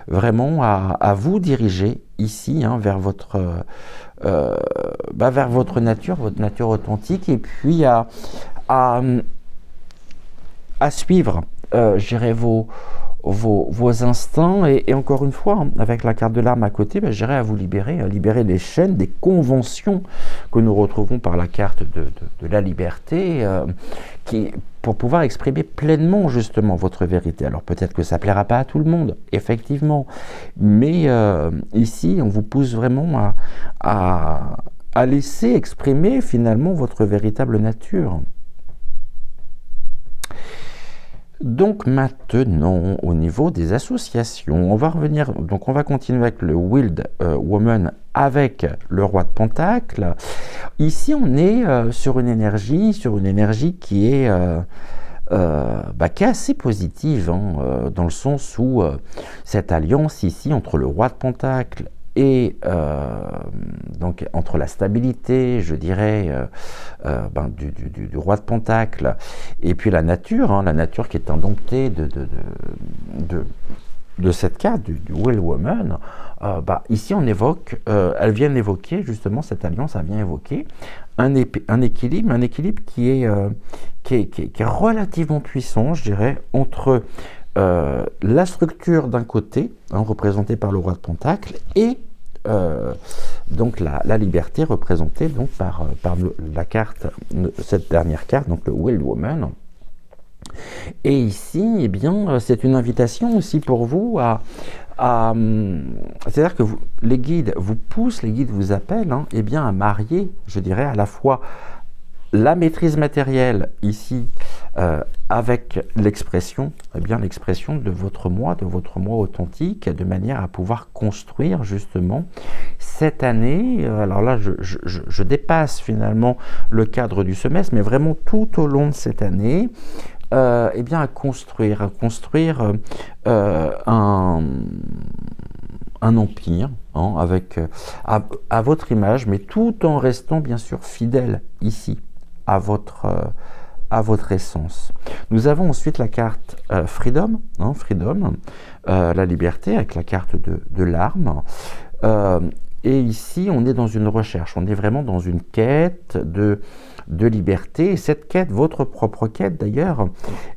vraiment à vous diriger ici hein, vers votre nature authentique, et puis à suivre, je dirais, vos instincts, et encore une fois, hein, avec la carte de l'arme à côté, je dirais à vous libérer les chaînes des conventions que nous retrouvons par la carte de la liberté, pour pouvoir exprimer pleinement justement votre vérité. Alors peut-être que ça ne plaira pas à tout le monde, effectivement, mais ici on vous pousse vraiment à laisser exprimer finalement votre véritable nature. Donc maintenant, au niveau des associations, on va revenir, donc on va continuer avec le Wild Woman avec le Roi de Pentacle. Ici, on est sur une énergie qui est assez positive, hein, dans le sens où cette alliance ici entre le Roi de Pentacle et donc entre la stabilité, je dirais, du Roi de Pentacle et puis la nature, hein, la nature qui est indomptée de cette carte du Wild Woman, ici on évoque, elle vient évoquer justement cette alliance, elle vient évoquer un équilibre qui est relativement puissant, je dirais, entre la structure d'un côté, hein, représentée par le Roi de Pentacle, et donc la liberté représentée donc par la carte, cette dernière carte, donc le Wild Woman. Et ici, eh bien, c'est une invitation aussi pour vous c'est-à-dire que les guides vous poussent, les guides vous appellent, hein, eh bien, à marier, je dirais, à la fois la maîtrise matérielle ici avec l'expression, eh bien l'expression de votre moi authentique, de manière à pouvoir construire justement cette année. Alors là, je dépasse finalement le cadre du semestre, mais vraiment tout au long de cette année, eh bien à construire un empire, hein, avec à votre image, mais tout en restant bien sûr fidèle ici à votre essence. Nous avons ensuite la carte Freedom, hein, la liberté, avec la carte de l'arme. Et ici, on est dans une recherche, on est vraiment dans une quête de liberté. Et cette quête, votre propre quête d'ailleurs,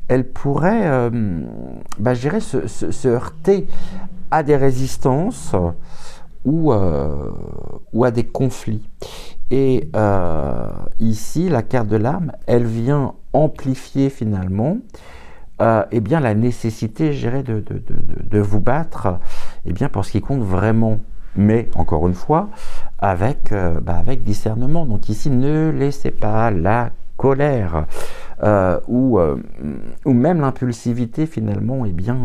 elle pourrait, je dirais, se heurter à des résistances ou à des conflits. Et ici, la carte de l'âme, elle vient amplifier finalement eh bien, la nécessité, je dirais, de vous battre eh bien, pour ce qui compte vraiment. Mais, encore une fois, avec discernement. Donc ici, ne laissez pas la colère ou même l'impulsivité, finalement, eh bien,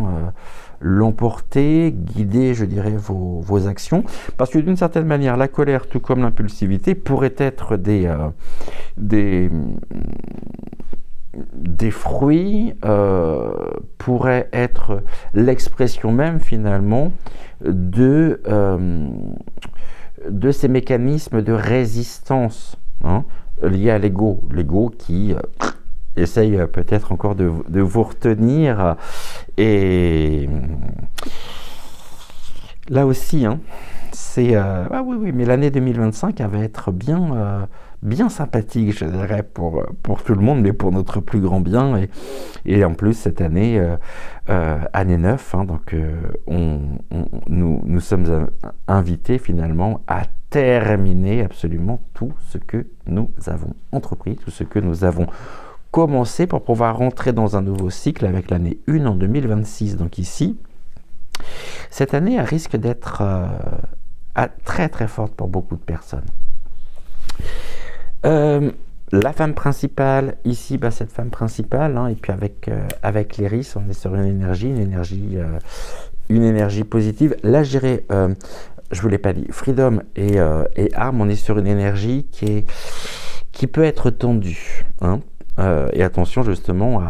l'emporter, guider, je dirais, vos actions. Parce que d'une certaine manière, la colère, tout comme l'impulsivité, pourraient être des fruits, pourraient être l'expression même, finalement, de ces mécanismes de résistance liés à l'ego. L'ego qui essaye peut-être encore de vous retenir. Et là aussi, c'est... ah oui, mais l'année 2025, elle va être bien sympathique, je dirais, pour tout le monde, mais pour notre plus grand bien. Et en plus, cette année, année 9, donc nous sommes invités finalement à terminer absolument tout ce que nous avons entrepris, tout ce que nous avons commencé pour pouvoir rentrer dans un nouveau cycle avec l'année 1 en 2026. Donc ici, cette année, elle risque d'être très très forte pour beaucoup de personnes. La femme principale, ici, cette femme principale, et puis avec l'Iris, on est sur une énergie positive. Là, je dirais, je vous l'ai pas dit, Freedom et Arme, on est sur une énergie qui peut être tendue. Et attention justement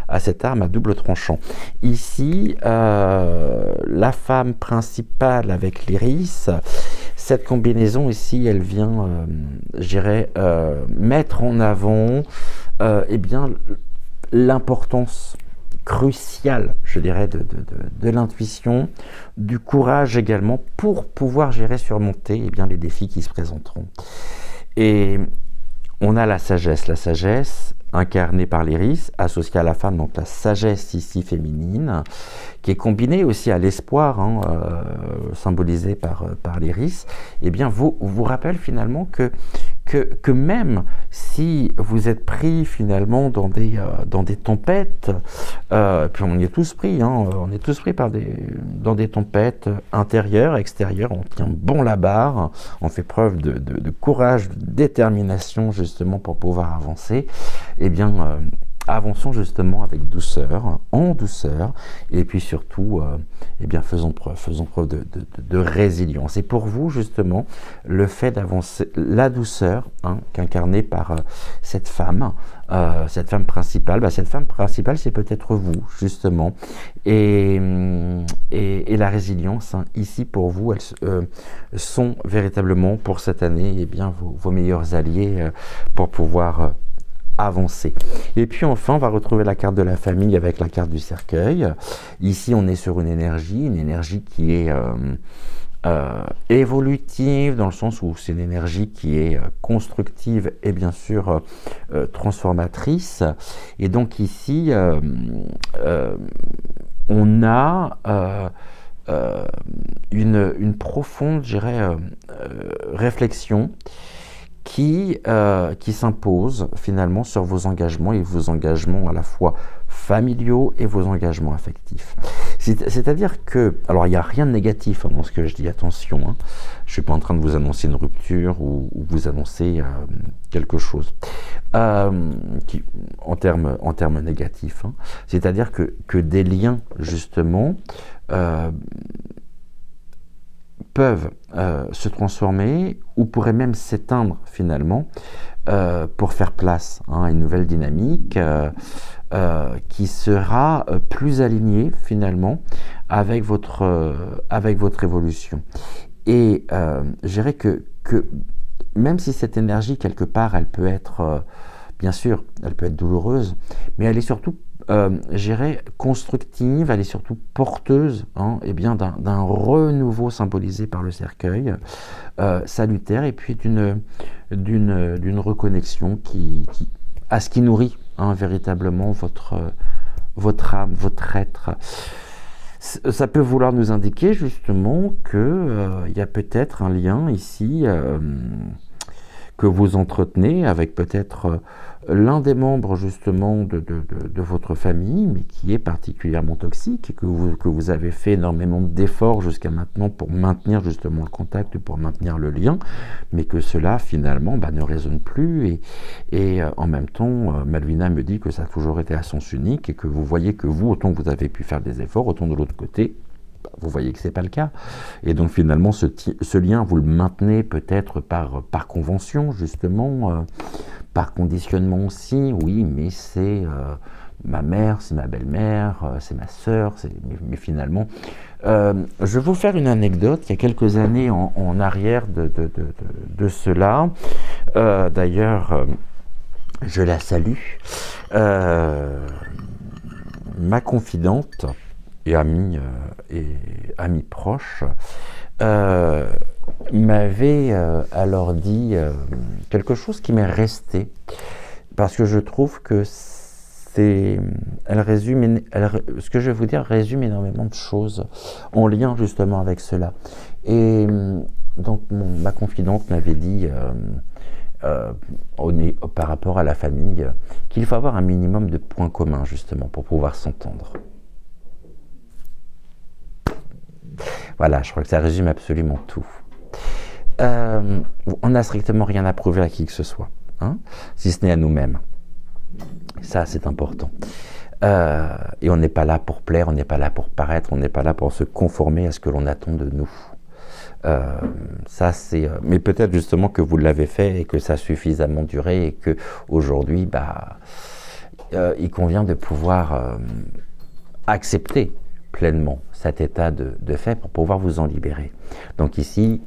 à cette arme à double tranchant. Ici, la femme principale avec l'Iris, cette combinaison ici, elle vient, je dirais, mettre en avant eh bien, l'importance cruciale, je dirais, de l'intuition, du courage également, pour pouvoir surmonter eh bien, les défis qui se présenteront. Et on a la sagesse incarnée par l'Iris, associée à la femme, donc la sagesse ici féminine, qui est combinée aussi à l'espoir, symbolisé par l'Iris, eh bien vous rappelle finalement que même si vous êtes pris finalement dans des tempêtes, puis on y est tous pris, on est tous pris dans des tempêtes intérieures, extérieures, on tient bon la barre, on fait preuve de courage, de détermination justement pour pouvoir avancer, eh bien avançons justement avec douceur, en douceur, et puis surtout, eh bien faisons preuve de résilience. Et pour vous, justement, le fait d'avancer, la douceur, qu'incarnée par cette femme principale, cette femme principale, c'est peut-être vous, justement. Et la résilience, ici, pour vous, elles sont véritablement, pour cette année, eh bien, vos meilleurs alliés pour pouvoir avancer. Et puis enfin, on va retrouver la carte de la famille avec la carte du cercueil. Ici, on est sur une énergie qui est évolutive, dans le sens où c'est une énergie qui est constructive et bien sûr transformatrice. Et donc ici, on a une profonde, je dirais, réflexion qui s'impose finalement sur vos engagements, et vos engagements à la fois familiaux et vos engagements affectifs. C'est-à-dire que, alors il n'y a rien de négatif dans ce que je dis, attention, je ne suis pas en train de vous annoncer une rupture ou vous annoncer quelque chose qui, en termes négatifs, c'est-à-dire que des liens justement peuvent se transformer ou pourraient même s'éteindre finalement pour faire place à une nouvelle dynamique qui sera plus alignée finalement avec votre évolution. Et je dirais que même si cette énergie quelque part elle peut être bien sûr elle peut être douloureuse, mais elle est surtout je dirais constructive, elle est surtout porteuse eh bien d'un renouveau symbolisé par le cercueil salutaire, et puis d'une reconnexion à ce qui nourrit véritablement votre âme, votre être. Ça peut vouloir nous indiquer justement que il y a peut-être un lien ici que vous entretenez avec peut-être l'un des membres justement de votre famille, mais qui est particulièrement toxique et que vous avez fait énormément d'efforts jusqu'à maintenant pour maintenir justement le contact, pour maintenir le lien, mais que cela finalement ne résonne plus et en même temps, Malvina me dit que ça a toujours été à sens unique et que vous voyez que vous, autant que vous avez pu faire des efforts, autant de l'autre côté, vous voyez que ce n'est pas le cas. Et donc finalement, ce lien, vous le maintenez peut-être par convention, justement, par conditionnement aussi. Oui, mais c'est ma mère, c'est ma belle-mère, c'est ma sœur, mais finalement... je vais vous faire une anecdote. Il y a quelques années en arrière de cela. D'ailleurs, je la salue. Ma confidente et amie proche m'avait alors dit quelque chose qui m'est resté parce que je trouve que ce que je vais vous dire résume énormément de choses en lien justement avec cela. Et donc ma confidente m'avait dit par rapport à la famille qu'il faut avoir un minimum de points communs justement pour pouvoir s'entendre. Voilà, je crois que ça résume absolument tout. On n'a strictement rien à prouver à qui que ce soit, hein, si ce n'est à nous-mêmes. Ça, c'est important. Et on n'est pas là pour plaire, on n'est pas là pour paraître, on n'est pas là pour se conformer à ce que l'on attend de nous. Ça, c'est. Mais peut-être justement que vous l'avez fait et que ça a suffisamment duré et que aujourd'hui, il convient de pouvoir accepter pleinement cet état de fait pour pouvoir vous en libérer. Donc ici,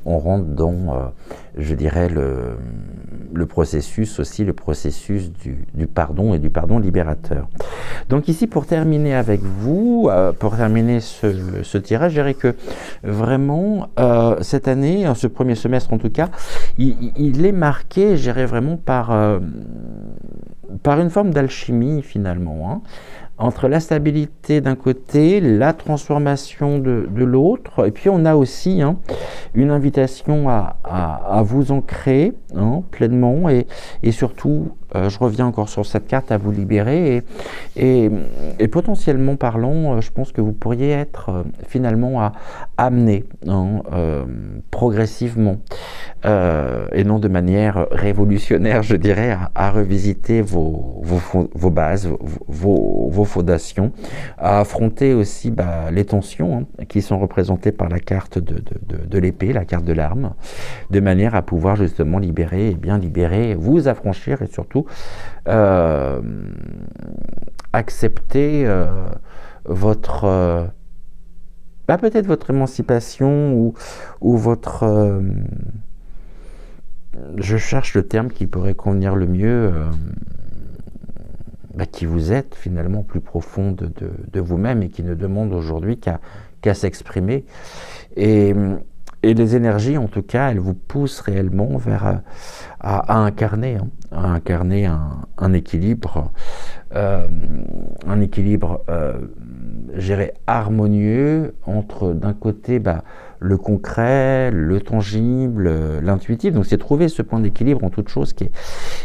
on rentre dans, je dirais, le processus aussi, le processus du pardon et du pardon libérateur. Donc ici, pour terminer avec vous, pour terminer ce tirage, je dirais que vraiment, cette année, ce premier semestre en tout cas, il est marqué, je dirais vraiment par une forme d'alchimie finalement, hein, entre la stabilité d'un côté, la transformation de l'autre, et puis on a aussi une invitation à vous ancrer pleinement, et surtout, je reviens encore sur cette carte, à vous libérer, et potentiellement parlant, je pense que vous pourriez être finalement amené progressivement, et non de manière révolutionnaire, je dirais, à revisiter vos bases, vos fondations, à affronter aussi les tensions qui sont représentées par la carte de l'épée, la carte de l'arme, de manière à pouvoir justement libérer, et bien libérer, vous affranchir et surtout accepter votre peut-être votre émancipation ou votre je cherche le terme qui pourrait convenir le mieux, qui vous êtes finalement plus profond de vous-même et qui ne demande aujourd'hui qu'à s'exprimer. Et les énergies, en tout cas, elles vous poussent réellement vers à incarner un équilibre, je dirais, harmonieux entre, d'un côté, le concret, le tangible, l'intuitif. Donc c'est trouver ce point d'équilibre en toute chose,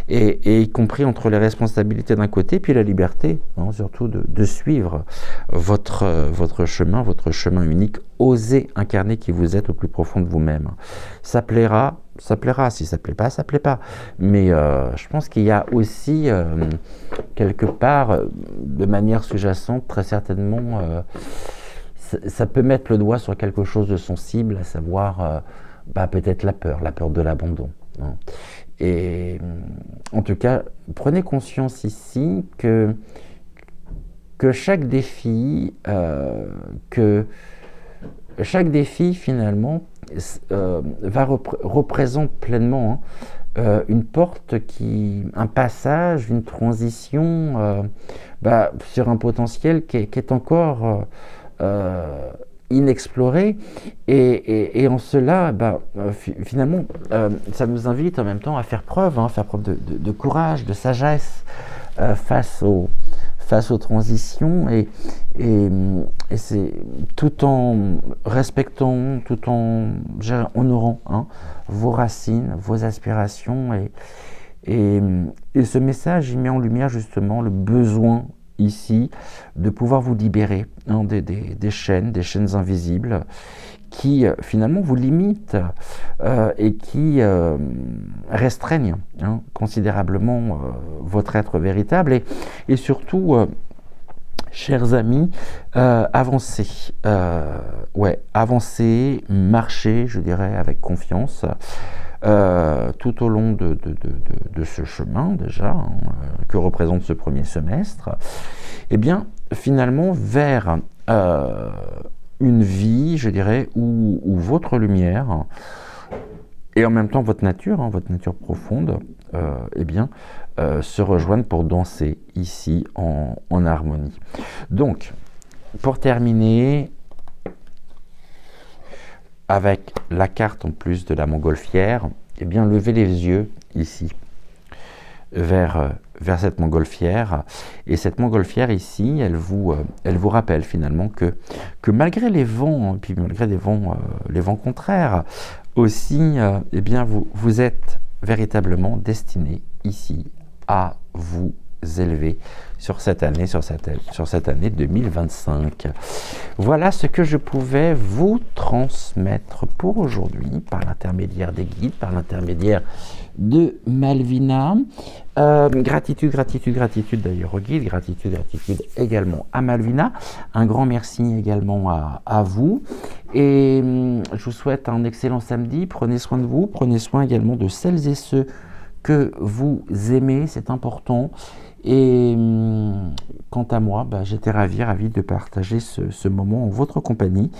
et y compris entre les responsabilités d'un côté, puis la liberté, surtout de suivre votre chemin unique. Osez incarner qui vous êtes au plus profond de vous-même. Ça plaira, si ça plaît pas. Mais je pense qu'il y a aussi quelque part, de manière sous-jacente, très certainement, ça peut mettre le doigt sur quelque chose de sensible, à savoir peut-être la peur de l'abandon. Et en tout cas, prenez conscience ici que chaque défi, finalement, représente pleinement une porte un passage, une transition sur un potentiel qui est encore inexploré, et en cela, finalement, ça nous invite en même temps à faire preuve de courage, de sagesse face face aux transitions et c'est tout en respectant, tout en honorant vos racines, vos aspirations et ce message, il met en lumière justement le besoin ici de pouvoir vous libérer des chaînes invisibles qui finalement vous limitent et qui restreignent considérablement votre être véritable et surtout, chers amis, avancez, avancez, marchez, je dirais, avec confiance. Tout au long de ce chemin déjà que représente ce premier semestre, et bien finalement vers une vie, je dirais, où votre lumière et en même temps votre nature profonde, se rejoignent pour danser ici en harmonie. Donc, pour terminer, avec la carte en plus de la montgolfière, eh bien levez les yeux ici vers cette montgolfière, et cette montgolfière ici, elle vous rappelle finalement que malgré les vents, puis malgré les vents contraires aussi, eh bien vous êtes véritablement destiné ici à vous élever sur cette année 2025. Voilà ce que je pouvais vous transmettre pour aujourd'hui par l'intermédiaire des guides, par l'intermédiaire de Malvina. Gratitude d'ailleurs aux guides, gratitude également à Malvina. Un grand merci également à vous. Et je vous souhaite un excellent samedi. Prenez soin de vous, prenez soin également de celles et ceux que vous aimez, c'est important. Et quant à moi, j'étais ravi de partager ce moment en votre compagnie.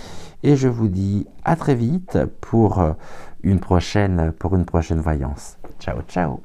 Et je vous dis à très vite pour une prochaine voyance. Ciao, ciao.